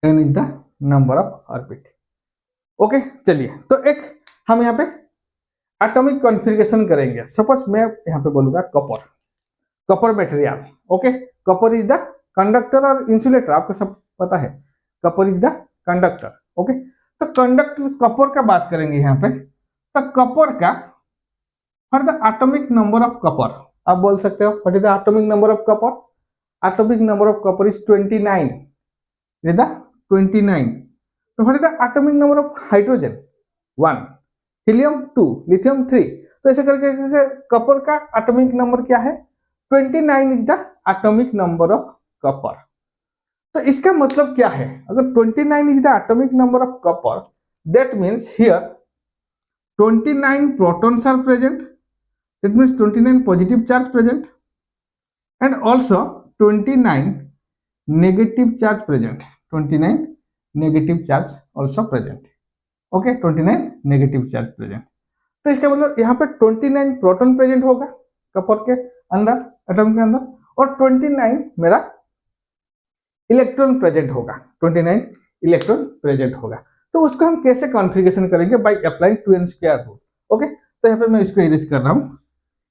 n is the number of orbit. Okay, चलिए, तो एक हम यहाँ पे एटॉमिक कॉन्फ़िगरेशन करेंगे। सपोज मैं यहाँ पे बोलूंगा copper, copper material. Okay, copper is the conductor और इंसुलेटर, आपको सब पता है, copper is the conductor. Okay, तो कंडक्टर कॉपर का बात करेंगे यहाँ पे, तो कॉपर का for the atomic number of copper, आप बोल सकते हो what is the atomic number of copper, atomic number of copper is 29, is the 29। तो what is the atomic number of hydrogen, 1, helium 2, lithium 3। तो ऐसे करके कॉपर का एटॉमिक नंबर क्या है, 29 is the atomic number of copper. तो इसका मतलब क्या है, अगर 29 is the atomic number of copper, that means here 29 protons are present, that means 29 positive charge present, and also 29 negative charge present, 29 negative charge also present। Okay, 29 negative charge present. तो इसका मतलब यहाँ पे 29 प्रोटॉन प्रेजेंट होगा copper के अंदर, atom के अंदर, और 29 मेरा इलेक्ट्रॉन प्रेजेंट होगा, 29 इलेक्ट्रॉन प्रेजेंट होगा। तो उसको हम कैसे कॉन्फ़िगरेशन करेंगे, by applying 2n² rule. Okay, तो यहाँ पे मैं इसको इरेज कर रहा हूँ,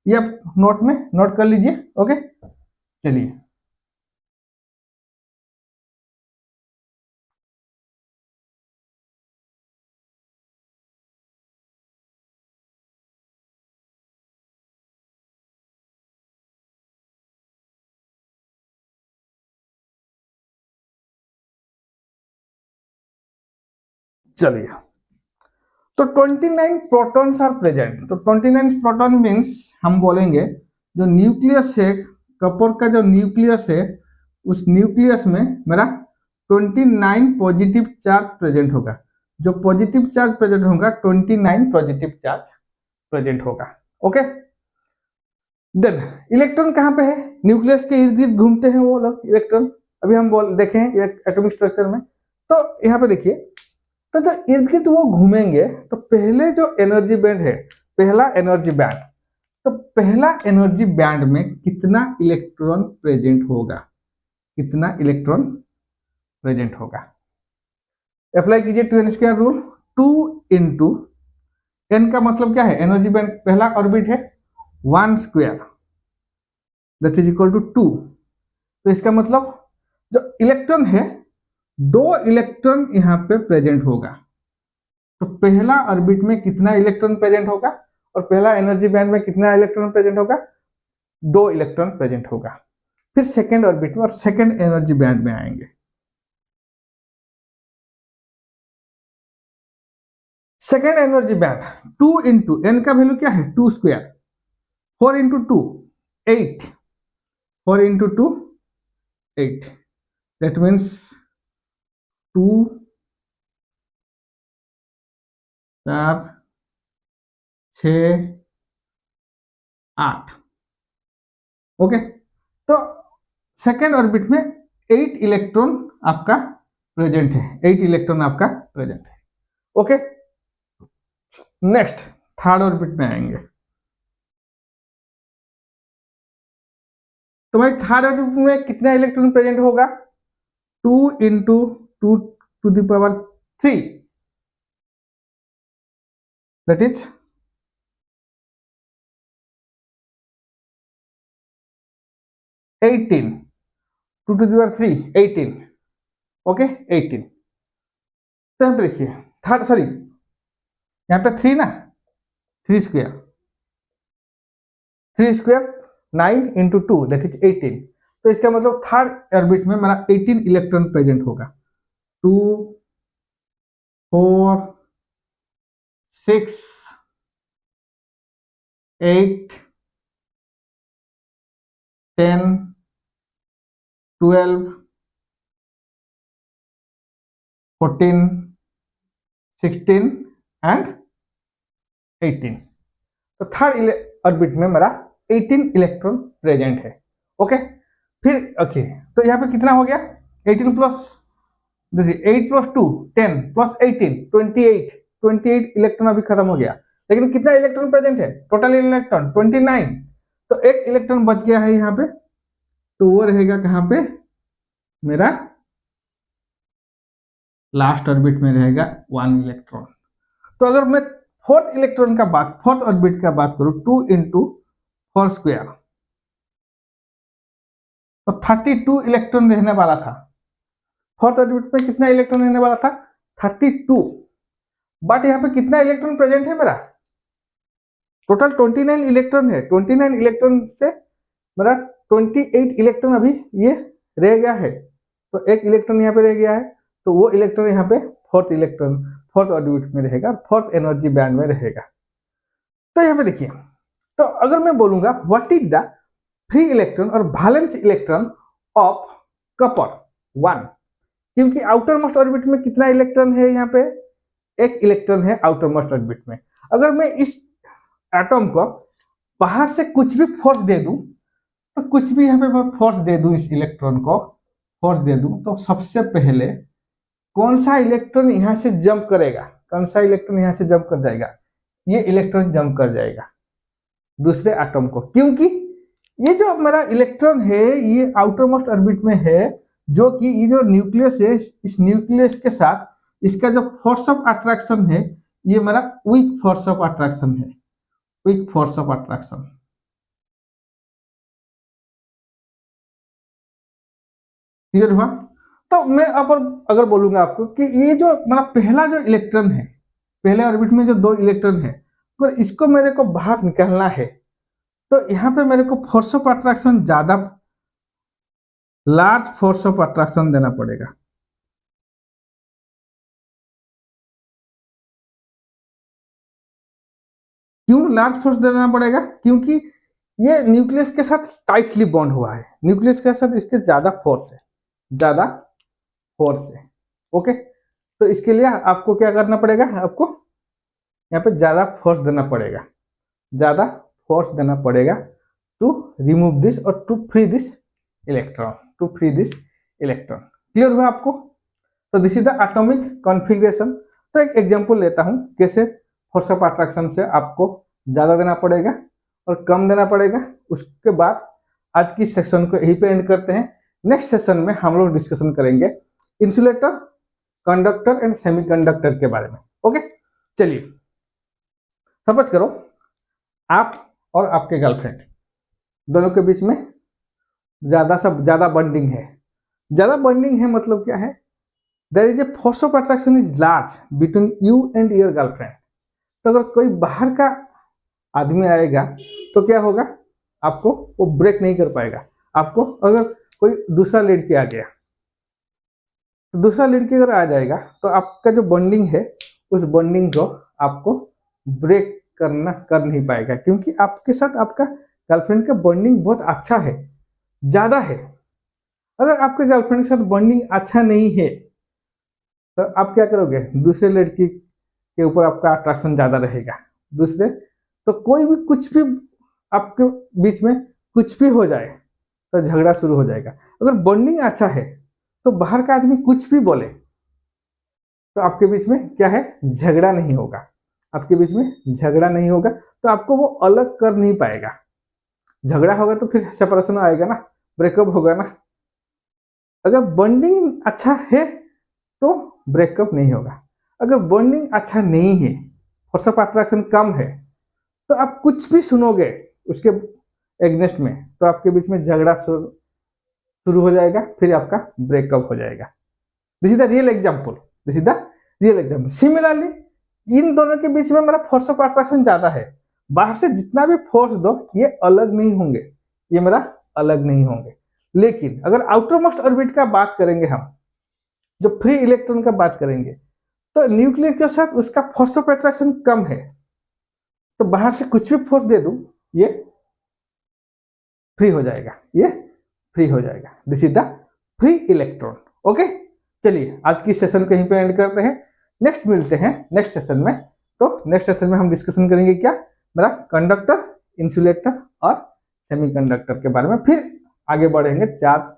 ये आप नोट में नोट कर लीजिए। ओके, चलिए चलिए, तो 29 प्रोटॉन्स आर प्रेजेंट। तो 29 प्रोटॉन मीन्स हम बोलेंगे जो न्यूक्लियस है, कपर का जो न्यूक्लियस है, उस न्यूक्लियस में मेरा 29 पॉजिटिव चार्ज प्रेजेंट होगा। जो पॉजिटिव चार्ज प्रेजेंट होगा 29 पॉजिटिव चार्ज प्रेजेंट होगा। ओके, देन इलेक्ट्रॉन कहाँ पे है? न्यूक्लियस के इर्द गिर्द घूमते हैं वो लोग इलेक्ट्रॉन। अभी हम देखें एटॉमिक स्ट्रक्चर में, तो यहाँ पे देखिए, तो जो इर्द गिर्द वो घूमेंगे तो पहले जो एनर्जी बैंड है, पहला एनर्जी बैंड, तो पहला एनर्जी बैंड में कितना इलेक्ट्रॉन प्रेजेंट होगा? कितना इलेक्ट्रॉन प्रेजेंट होगा? अप्लाई कीजिए 2n² रूल। 2 इंटू n का मतलब क्या है? एनर्जी बैंड पहला ऑर्बिट है 1 square, that is equal to 2। तो इसका मतलब जो इलेक्ट्रॉन है, 2 इलेक्ट्रॉन यहाँ पे प्रेजेंट होगा। तो पहला ऑर्बिट में कितना इलेक्ट्रॉन प्रेजेंट होगा और पहला एनर्जी बैंड में कितना इलेक्ट्रॉन प्रेजेंट होगा? 2 इलेक्ट्रॉन प्रेजेंट होगा। फिर सेकेंड ऑर्बिट में और सेकेंड एनर्जी बैंड में आएंगे। Second energy band 2 into n का वैल्यू क्या है? 2 square, 4 into 2 8, 4 into 2 8, that means 2 4 6 8। Okay, तो सेकेंड ऑर्बिट में 8 इलेक्ट्रॉन आपका प्रेजेंट है, 8 इलेक्ट्रॉन आपका प्रेजेंट है। ओके, नेक्स्ट थर्ड ऑर्बिट में आएंगे। तो भाई थर्ड ऑर्बिट में कितना इलेक्ट्रॉन प्रेजेंट होगा? 2 into 2 to the power 3, that is 18, 2 to the power 3 18। Okay, 18। तो यहाँ पे देखिए थर्ड, सॉरी यहाँ पे 3 ना, 3 square, 3 square 9 into 2 that is 18। तो इसका मतलब थर्ड ऑर्बिट में मेरा 18 इलेक्ट्रॉन प्रेजेंट होगा। 2 4 6 8 10 12 14 16 एंड 18। तो थर्ड ऑर्बिट में मेरा 18 इलेक्ट्रॉन प्रेजेंट है। ओके, फिर ओके, तो यहाँ पे कितना हो गया? 18 प्लस, देखिए 8 प्लस 2 10 प्लस 18 28, 28 इलेक्ट्रॉन अभी खत्म हो गया। लेकिन कितना इलेक्ट्रॉन प्रेजेंट है? Total electron 29। तो एक इलेक्ट्रॉन बच गया है यहाँ पे, तो वो रहेगा कहाँ पे? मेरा लास्ट ऑर्बिट में रहेगा 1 इलेक्ट्रॉन। तो अगर मैं फोर्थ ऑर्बिट का बात करूं, 2 इंटू 4 स्क्वायर, तो 32 इलेक्ट्रॉन रहने वाला था। फोर्थ ऑर्बिट में कितना इलेक्ट्रॉन रहने वाला था? 32। बट यहाँ पे कितना इलेक्ट्रॉन प्रेजेंट है मेरा? टोटल 29 इलेक्ट्रॉन है। 29 इलेक्ट्रॉन से मेरा 28 इलेक्ट्रॉन अभी ये रह गया है। तो एक इलेक्ट्रॉन यहाँ पे रह गया है, तो वो इलेक्ट्रॉन यहाँ पे फोर्थ ऑर्बिट में रहेगा, फोर्थ एनर्जी बैंड में रहेगा। तो यहाँ पे देखिए, तो अगर मैं बोलूंगा what is the free electron और वैलेंस इलेक्ट्रॉन ऑफ कपर 1, क्योंकि आउटर मोस्ट ऑर्बिट में कितना इलेक्ट्रॉन है? यहाँ पे एक इलेक्ट्रॉन है आउटर मोस्ट ऑर्बिट में। अगर मैं इस एटम को बाहर से कुछ भी फोर्स दे दूं, तो कुछ भी यहाँ पे मैं फोर्स दे दूं, इस इलेक्ट्रॉन को फोर्स दे दूं, तो सबसे पहले कौन सा इलेक्ट्रॉन यहाँ से जंप करेगा? कौन सा इलेक्ट्रॉन यहाँ से जंप कर जाएगा? ये इलेक्ट्रॉन जंप कर जाएगा दूसरे एटम को, क्योंकि ये जो मेरा इलेक्ट्रॉन है ये आउटर मोस्ट ऑर्बिट में है, जो कि ये जो न्यूक्लियस है, इस न्यूक्लियस के साथ इसका जो फोर्स ऑफ अट्रैक्शन है, ये मेरा वीक फोर्स ऑफ अट्रैक्शन है, weak force of attraction. Clear हुआ? तो मैं अब अगर बोलूंगा आपको कि ये जो मेरा पहला जो इलेक्ट्रॉन है, पहले ऑर्बिट में जो 2 इलेक्ट्रॉन है, अगर इसको मेरे को बाहर निकालना है, तो यहाँ पे मेरे को फोर्स ऑफ अट्रैक्शन ज्यादा, लार्ज फोर्स ऑफ अट्रैक्शन देना पड़ेगा। क्यों लार्ज फोर्स देना पड़ेगा? क्योंकि ये न्यूक्लियस के साथ टाइटली बॉन्ड हुआ है, न्यूक्लियस के साथ इसके ज्यादा फोर्स है, ज्यादा फोर्स है। ओके, तो इसके लिए आपको क्या करना पड़ेगा? आपको यहाँ पे ज्यादा फोर्स देना पड़ेगा, ज्यादा फोर्स देना पड़ेगा टू रिमूव दिस और to free this electron, to free this electron. Clear हुआ आपको? तो this is the atomic configuration. तो एक एग्जांपल लेता हूं कैसे फोर्स ऑफ अट्रैक्शन से आपको ज्यादा देना पड़ेगा और कम देना पड़ेगा। उसके बाद आज की सेशन को यहीं पे एंड करते हैं। नेक्स्ट सेशन में हम लोग डिस्कशन करेंगे इंसुलेटर, कंडक्टर एंड सेमीकंडक्टर के बारे में। ओके, चलिए सपोज करो आप और आपके गर्लफ्रेंड दोनों के बीच में ज्यादा बॉन्डिंग है। ज्यादा बॉन्डिंग है मतलब क्या है? There is a force of attraction is large between you and your girlfriend. तो अगर कोई बाहर का आदमी आएगा तो क्या होगा? आपको वो ब्रेक नहीं कर पाएगा। आपको अगर कोई दूसरा लड़की आ गया, तो दूसरा लड़की अगर आ जाएगा तो आपका जो बॉन्डिंग है उस बॉन्डिंग को आपको ब्रेक कर नहीं पाएगा, क्योंकि आपके साथ आपका गर्लफ्रेंड का बॉन्डिंग बहुत अच्छा है, ज्यादा है। अगर आपके गर्लफ्रेंड के साथ बॉन्डिंग अच्छा नहीं है तो आप क्या करोगे? दूसरे लड़की के ऊपर आपका अट्रैक्शन ज्यादा रहेगा। दूसरे तो कोई भी कुछ भी आपके बीच में कुछ भी हो जाए तो झगड़ा शुरू हो जाएगा। अगर बॉन्डिंग अच्छा है तो बाहर का आदमी कुछ भी बोले तो आपके बीच में क्या है? झगड़ा नहीं होगा, आपके बीच में झगड़ा नहीं होगा, तो आपको वो अलग कर नहीं पाएगा। झगड़ा होगा तो फिर सेपरेशन आएगा ना, ब्रेकअप होगा ना। अगर बॉन्डिंग अच्छा है तो ब्रेकअप नहीं होगा। अगर बॉन्डिंग अच्छा नहीं है, फोर्स ऑफ अट्रैक्शन कम है, तो आप कुछ भी सुनोगे उसके एग्नेस्ट में तो आपके बीच में झगड़ा शुरू हो जाएगा, फिर आपका ब्रेकअप हो जाएगा। This is the real example, this is the real example. Similarly in दोनों के बीच में मेरा फोर्स ऑफ अट्रैक्शन ज्यादा है। बाहर से जितना भी फोर्स दो ये अलग नहीं होंगे, ये मेरा अलग नहीं होंगे। लेकिन अगर आउटर मोस्ट ऑर्बिट का बात करेंगे, हम जो फ्री इलेक्ट्रॉन का बात करेंगे, तो न्यूक्लियस के साथ उसका फोर्स ऑफ अट्रैक्शन कम है, तो बाहर से कुछ भी फोर्स दे दूं ये फ्री हो जाएगा, ये फ्री हो जाएगा। This is the free electron. Okay, चलिए आज की सेशन को यहीं पे एंड करते हैं। नेक्स्ट मिलते हैं नेक्स्ट सेशन में। तो नेक्स्ट सेशन में हम डिस्कशन करेंगे क्या? मेरा कंडक्टर, इंसुलेटर और सेमीकंडक्टर के बारे में। फिर आगे बढ़ेंगे चार्ज,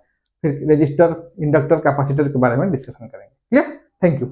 फिर रेजिस्टर, इंडक्टर, कैपेसिटर के बारे में डिस्कशन करेंगे। क्लियर? Thank you.